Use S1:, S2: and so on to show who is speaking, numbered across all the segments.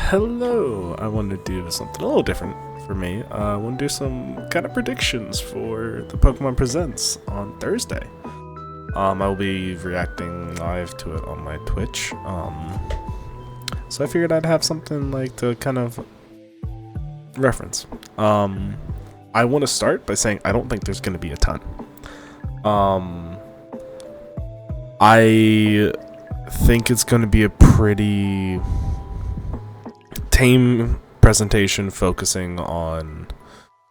S1: Hello! I want to do something a little different for me. I want to do some kind of predictions for the Pokemon Presents on Thursday. I will be reacting live to it on my Twitch. So I figured I'd have something like to kind of reference. I want to start by saying I don't think there's going to be a ton. I think it's going to be a pretty tame presentation focusing on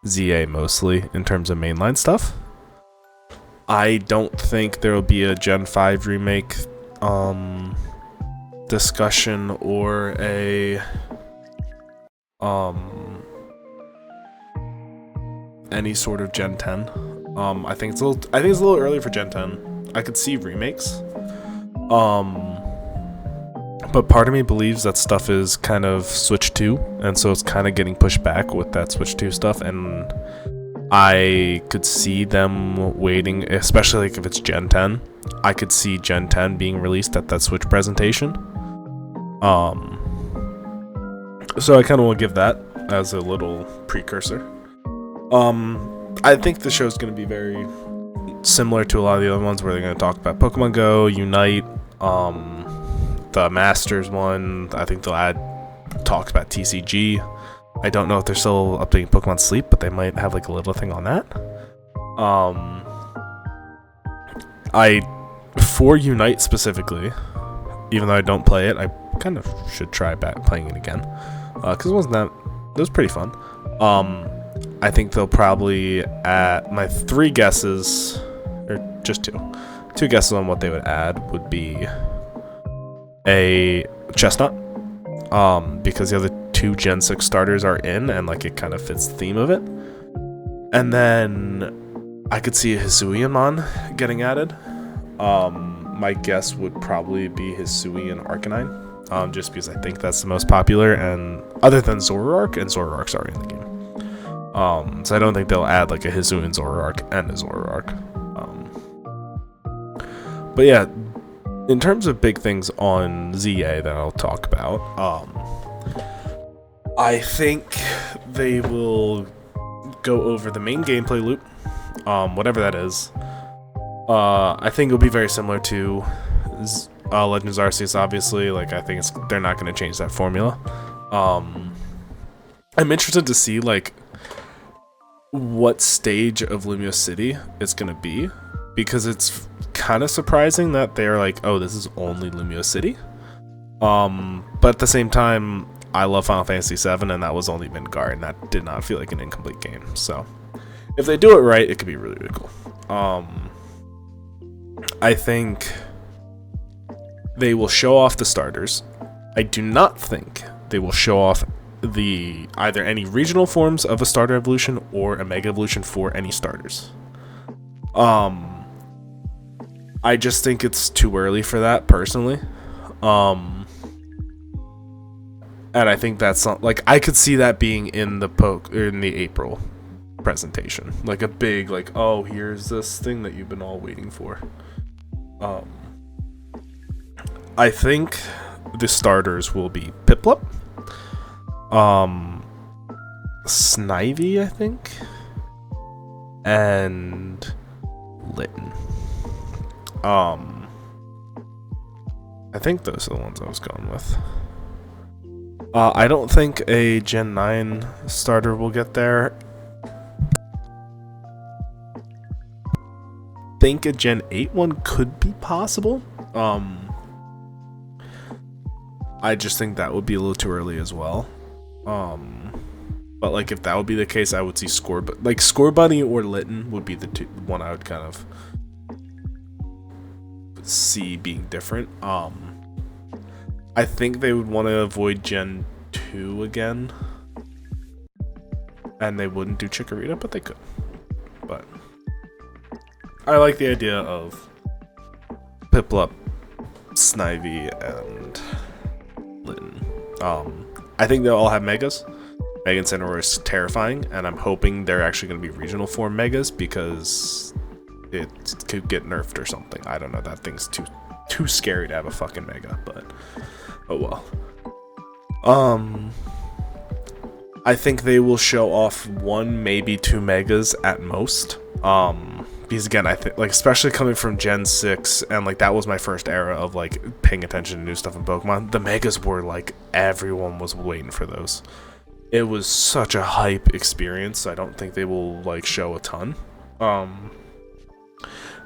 S1: ZA mostly in terms of mainline stuff. I don't think there will be a Gen 5 remake discussion or a any sort of Gen 10. I think it's a little early for Gen 10. I could see remakes. But part of me believes that stuff is kind of Switch 2, and so it's kind of getting pushed back with that Switch 2 stuff, and I could see them waiting, especially like if it's Gen 10. I could see Gen 10 being released at that Switch presentation. So I kind of will give that as a little precursor. I think the show's going to be very similar to a lot of the other ones where they're going to talk about Pokemon Go, Unite, the Masters one. I think they'll add talks about TCG. I don't know if they're still updating Pokemon Sleep, but they might have like a little thing on that. For Unite specifically, even though I don't play it, I kind of should try back playing it again because it was pretty fun. I think they'll probably add my three guesses, or just two guesses on what they would add would be a Chestnut, because the other two Gen 6 starters are in and like it kind of fits the theme of it. And then I could see a Hisuianmon getting added. My guess would probably be Hisuian Arcanine, just because I think that's the most popular, and other than Zoroark, and Zoroark's already in the game. So I don't think they'll add like a Hisuian Zoroark and a Zoroark. But yeah, in terms of big things on ZA that I'll talk about, I think they will go over the main gameplay loop, whatever that is. I think it'll be very similar to Legends Arceus, obviously. Like, I think they're not going to change that formula. I'm interested to see like what stage of Lumio City it's going to be, because it's kind of surprising that they're like, oh, this is only Lumio City. But at the same time, I love Final Fantasy VII, and that was only Midgar, and that did not feel like an incomplete game. So if they do it right, it could be really, really cool. I think they will show off the starters. I do not think they will show off either any regional forms of a starter evolution or a mega evolution for any starters. I just think it's too early for that personally. And I think that's not, like, I could see that being in the April presentation, like a big like, oh, here's this thing that you've been all waiting for. I think the starters will be Piplup, Snivy, I think, and Litten. I think those are the ones I was going with. I don't think a Gen 9 starter will get there. I think a Gen 8 one could be possible. I just think that would be a little too early as well. But like if that would be the case, I would see Scorbunny or Litten would be the one I would kind of see being different. I think they would want to avoid Gen 2 again, and they wouldn't do Chikorita, but they could. But I like the idea of Piplup, Snivy, and Litten. I think they'll all have Megas. Mega Incineroar is terrifying, and I'm hoping they're actually going to be regional form Megas, because it could get nerfed or something. I don't know. That thing's too scary to have a fucking Mega, but oh well. Um, I think they will show off 1, maybe 2 megas at most. Because again, I think, like, especially coming from Gen 6, and like that was my first era of like paying attention to new stuff in Pokemon. The megas were like, everyone was waiting for those. It was such a hype experience. So I don't think they will like show a ton.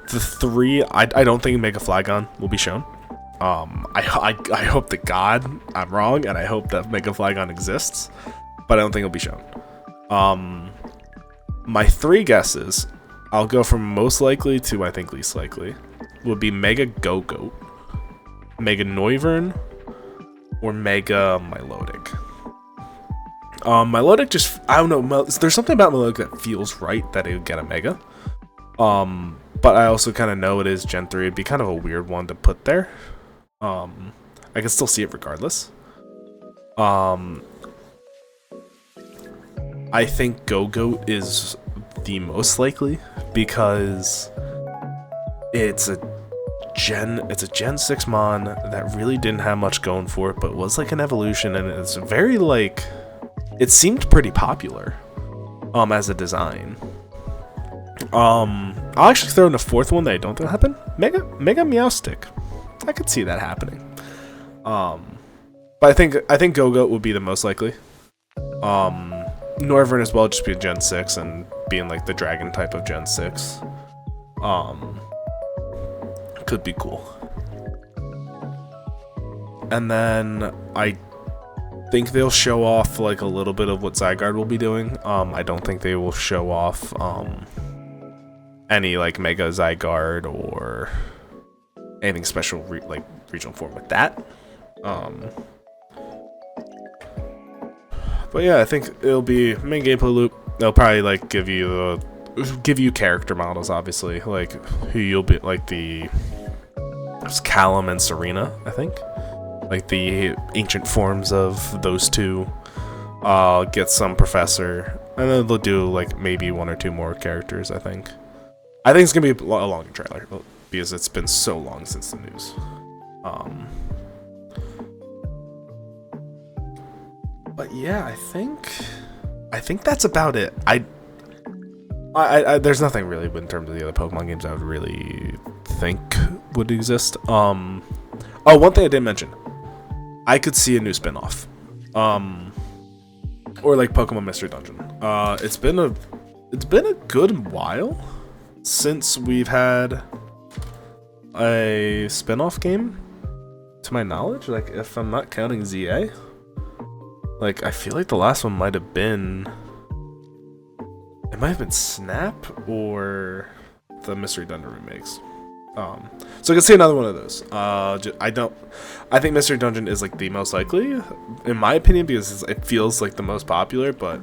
S1: The 3, I don't think Mega Flygon will be shown. I hope to God I'm wrong, and I hope that Mega Flygon exists, but I don't think it'll be shown. My 3 guesses, I'll go from most likely to I think least likely, would be Mega Go-Goat, Mega Noivern, or Mega Milotic. Milotic just, I don't know, there's something about Milotic that feels right that it would get a Mega. But I also kind of know it is Gen 3. It'd be kind of a weird one to put there. I can still see it regardless. I think Go-Goat is the most likely because it's a Gen 6 mon that really didn't have much going for it, but was like an evolution, and it's very like, it seemed pretty popular as a design. I'll actually throw in a 4th one that I don't think will happen. Mega Meowstic. I could see that happening. But I think Go-Goat would be the most likely. Noivern as well, just be a Gen 6 and being like the dragon type of Gen 6. Could be cool. And then I think they'll show off like a little bit of what Zygarde will be doing. I don't think they will show off any like Mega Zygarde or anything special like regional form with that. But yeah, I think it'll be main gameplay loop. They'll probably like give you character models, obviously, like who you'll be, like it's Callum and Serena, I think, like the ancient forms of those two. Get some professor, and then they'll do like maybe 1 or 2 more characters. I think it's gonna be a longer trailer because it's been so long since the news. But yeah, I think that's about it. I there's nothing really in terms of the other Pokemon games I would really think would exist. Oh, one thing I didn't mention. I could see a new spin-off. Or like Pokemon Mystery Dungeon. It's been a good while since we've had a spin-off game, to my knowledge, like if I'm not counting ZA. Like I feel like the last one might have been Snap or the Mystery Dungeon remakes. So I can see another one of those. I think Mystery Dungeon is like the most likely, in my opinion, because it feels like the most popular, but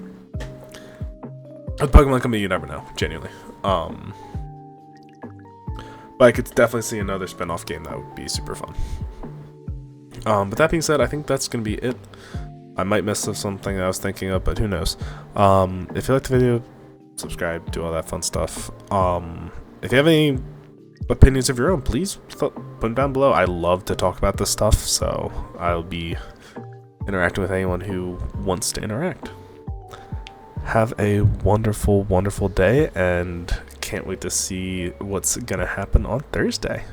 S1: with Pokemon Company, you never know, genuinely. But I could definitely see another spin-off game that would be super fun. But that being said, I think that's going to be it. I might miss something that I was thinking of, but who knows. If you liked the video, subscribe, do all that fun stuff. If you have any opinions of your own, please put them down below. I love to talk about this stuff, so I'll be interacting with anyone who wants to interact. Have a wonderful, wonderful day, and can't wait to see what's gonna happen on Thursday.